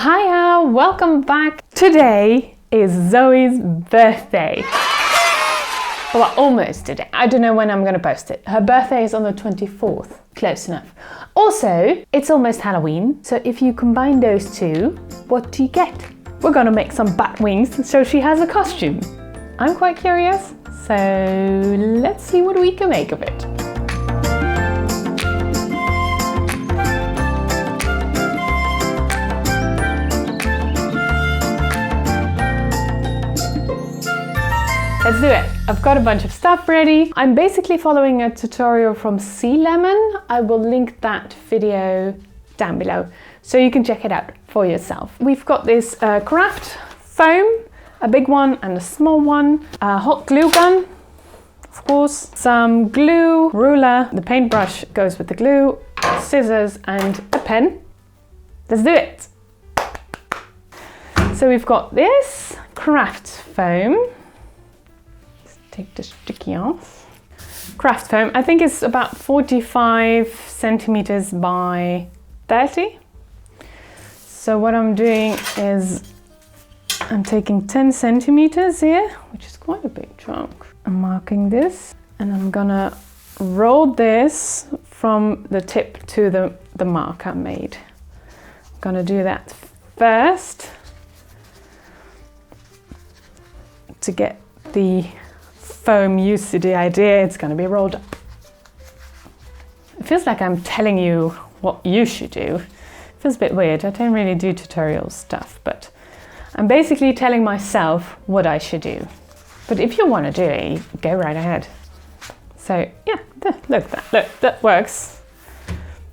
Hiya, welcome back. Today is Zoe's birthday. Well, almost today. I don't know when I'm going to post it. Her birthday is on the 24th. Close enough. Also, it's almost Halloween. So if you combine those two, what do you get? We're going to make some bat wings so she has a costume. I'm quite curious. So let's see what we can make of it. Let's do it. I've got a bunch of stuff ready. I'm basically following a tutorial from Sea Lemon. I will link that video down below so you can check it out for yourself. We've got this craft foam, a big one and a small one, a hot glue gun, of course, some glue, ruler, the paintbrush goes with the glue, scissors and a pen. Let's do it. So we've got this craft foam. Take the sticky off. Craft foam, I think it's about 45 centimeters by 30. So what I'm doing is I'm taking 10 centimeters here, which is quite a big chunk. I'm marking this and I'm gonna roll this from the tip to the mark I made. I'm gonna do that first to get the foam used to the idea it's going to be rolled up. It feels like I'm telling you what you should do. It feels a bit weird. I don't really do tutorial stuff, but I'm basically telling myself what I should do. But if you want to do it, go right ahead. So yeah, look, that works.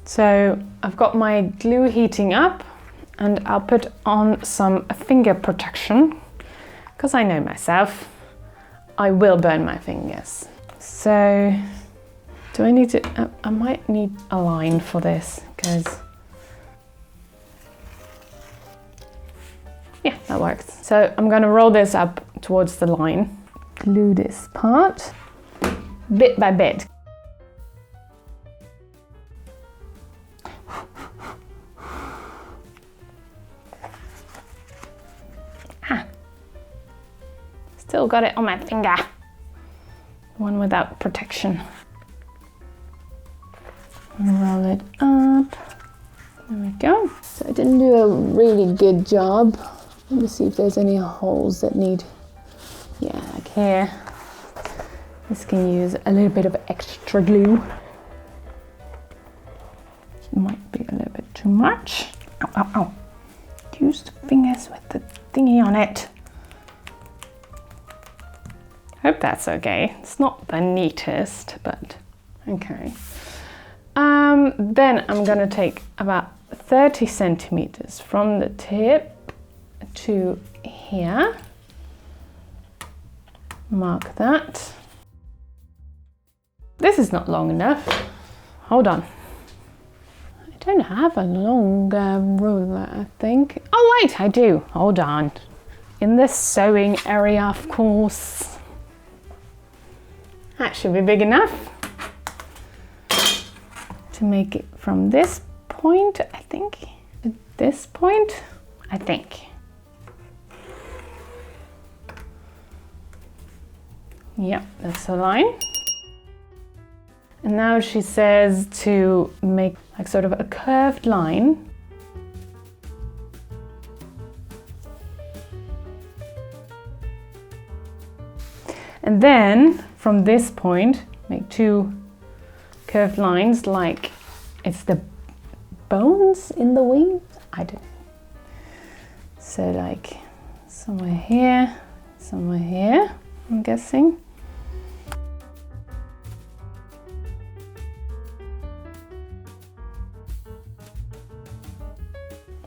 So I've got my glue heating up and I'll put on some finger protection because I know myself. I will burn my fingers. So, do I need to, I might need a line for this because, yeah, that works. So I'm gonna roll this up towards the line. Glue this part, bit by bit. Still got it on my finger. One without protection. Roll it up. There we go. So I didn't do a really good job. Let me see if there's any holes that need, yeah, like here. This can use a little bit of extra glue. Might be a little bit too much. Ow, ow, ow. Use the fingers with the thingy on it. Hope that's okay. It's not the neatest, but okay. Then I'm gonna take about 30 centimeters from the tip to here. Mark that. This is not long enough. Hold on. I don't have a long ruler, I think. Oh wait, I do. Hold on. In the sewing area, of course. That should be big enough to make it from this point, I think, to this point, I think. Yep, that's the line. And now she says to make like sort of a curved line. And then from this point, make two curved lines like it's the bones in the wings. I don't know. So like somewhere here, I'm guessing.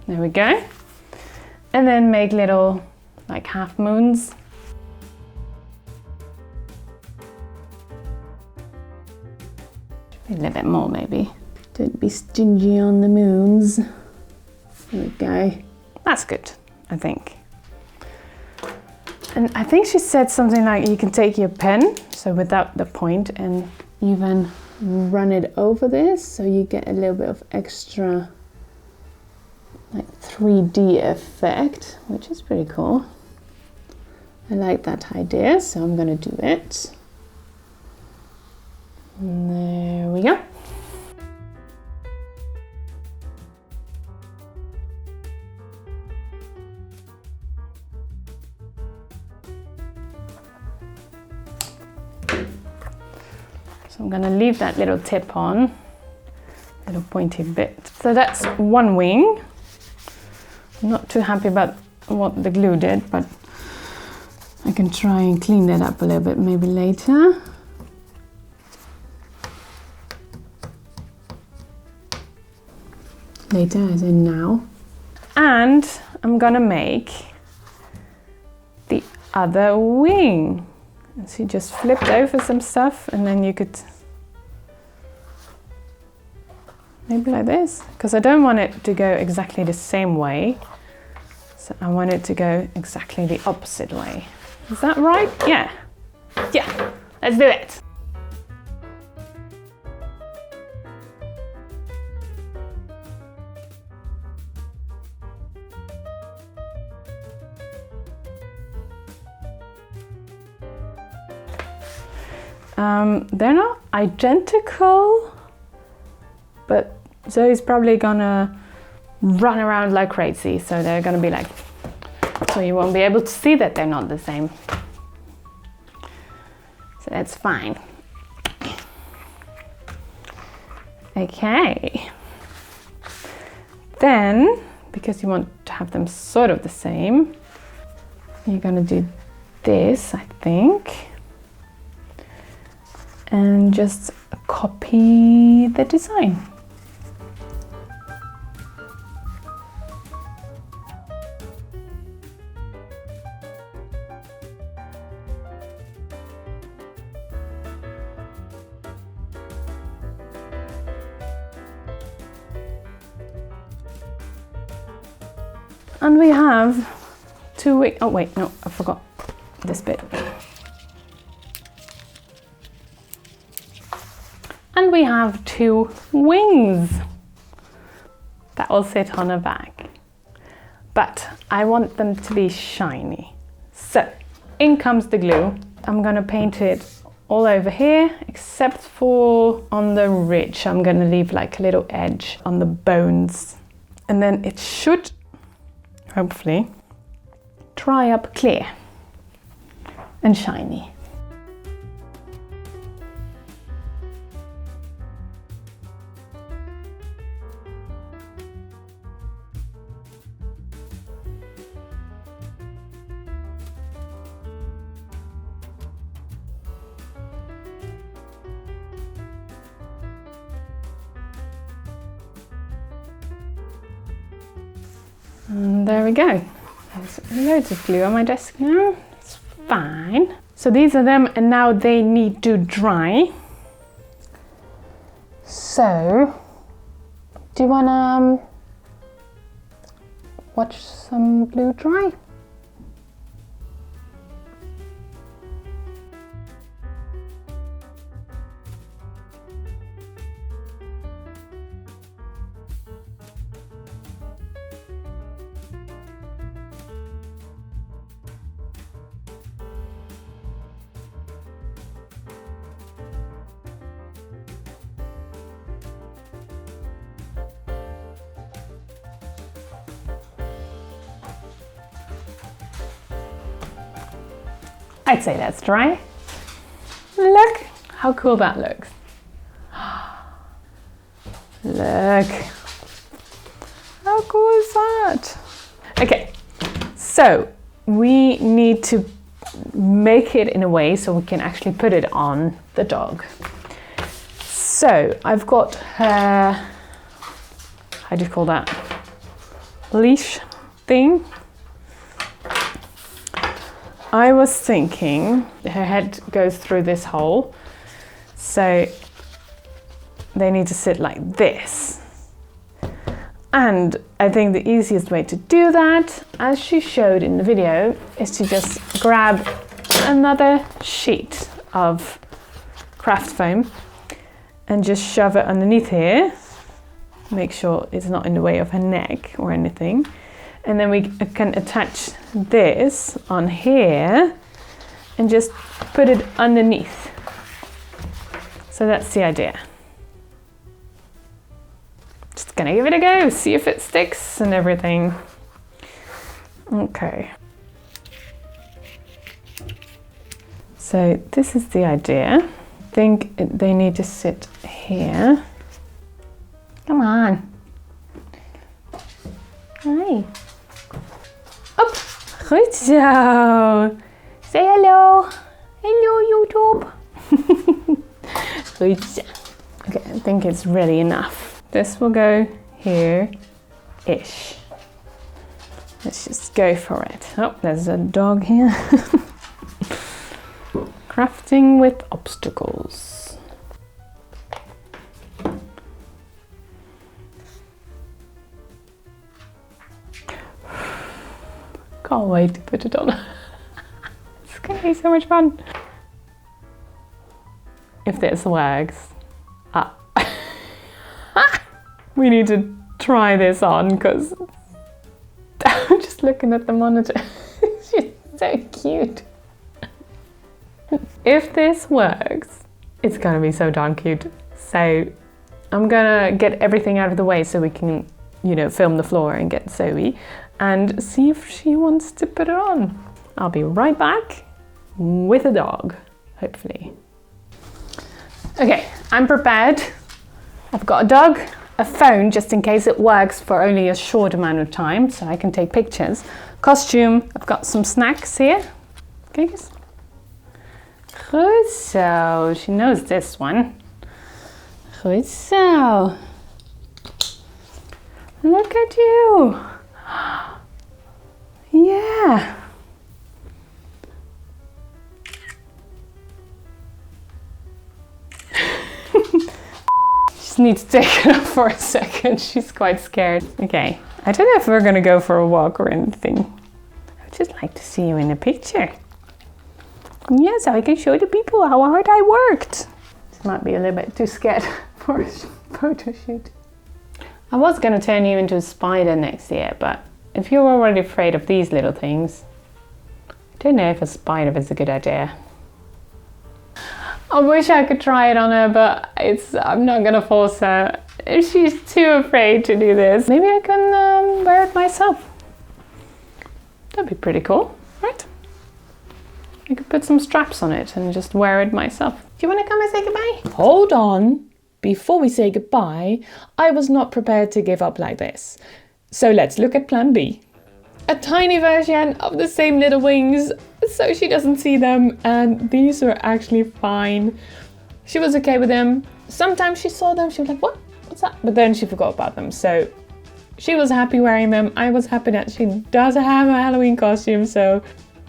There we go. And then make little like half moons. A little bit more maybe. Don't be stingy on the moons. There we go. That's good, I think. And I think she said something like you can take your pen, so without the point, and even run it over this so you get a little bit of extra like 3D effect, which is pretty cool. I like that idea, so I'm going to do it. And there we go. So I'm going to leave that little tip on, little pointy bit. So that's one wing. I'm not too happy about what the glue did, but I can try and clean that up a little bit maybe later. Later as in now. And I'm gonna make the other wing. So you just flipped over some stuff and then you could maybe like this, because I don't want it to go exactly the same way. So I want it to go exactly the opposite way. Is that right? Yeah. Yeah, let's do it. They're not identical, but Zoe's probably gonna run around like crazy, so they're gonna be like, so you won't be able to see that they're not the same. So that's fine. Okay. Then, because you want to have them sort of the same, you're gonna do this, I think. And just copy the design. And we have 2 wings. Oh wait, no, I forgot this bit. And we have 2 wings that will sit on a bag. But I want them to be shiny. So in comes the glue. I'm gonna paint it all over here, except for on the ridge. I'm gonna leave like a little edge on the bones. And then it should, hopefully, dry up clear and shiny. And there we go. There's loads of glue on my desk now. It's fine. So these are them, and now they need to dry. So, do you wanna watch some glue dry? I'd say that's dry. Look how cool that looks. Look. How cool is that? Okay, so we need to make it in a way so we can actually put it on the dog. So I've got her, how do you call that? Leash thing. I was thinking her head goes through this hole, so they need to sit like this. And I think the easiest way to do that, as she showed in the video, is to just grab another sheet of craft foam and just shove it underneath here, make sure it's not in the way of her neck or anything. And then we can attach this on here and just put it underneath. So that's the idea. Just gonna give it a go, see if it sticks and everything. Okay. So this is the idea. I think they need to sit here. Come on. Hi. Up. Goed zo. Say hello. Hello, YouTube. Goed zo. Okay, I think it's really enough. This will go here-ish. Let's just go for it. Oh, there's a dog here. Crafting with obstacles. Can't wait to put it on. It's gonna be so much fun. If this works, we need to try this on because I'm just looking at the monitor. She's so cute. If this works, it's gonna be so darn cute. So I'm gonna get everything out of the way so we can, you know, film the floor and get Zoe and see if she wants to put it on. I'll be right back with a dog, hopefully. Okay, I'm prepared. I've got a dog, a phone just in case it works for only a short amount of time so I can take pictures. Costume, I've got some snacks here. Okay, guys. Goed zo, she knows this one. Goed zo. Look at you. Yeah. Just need to take it off for a second. She's quite scared. Okay, I don't know if we're gonna go for a walk or anything. I'd just like to see you in a picture. Yeah, so I can show the people how hard I worked. This might be a little bit too scared for a photo shoot. I was gonna turn you into a spider next year, but if you're already afraid of these little things, I don't know if a spider is a good idea. I wish I could try it on her, but I'm not gonna force her. If she's too afraid to do this, maybe I can wear it myself. That'd be pretty cool, right? I could put some straps on it and just wear it myself. Do you want to come and say goodbye? Hold on. Before we say goodbye, I was not prepared to give up like this. So let's look at plan B. A tiny version of the same little wings so she doesn't see them, and these were actually fine. She was okay with them. Sometimes she saw them, she was like, what? What's that? But then she forgot about them. So she was happy wearing them. I was happy that she does have a Halloween costume, so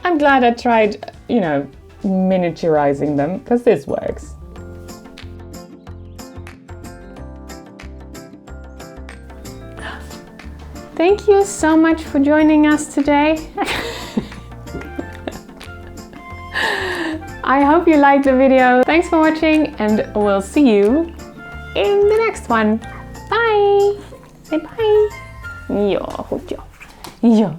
I'm glad I tried, you know, miniaturizing them, because this works. Thank you so much for joining us today. I hope you liked the video. Thanks for watching, and we'll see you in the next one. Bye! Say bye! Ja, goed ja. Ja.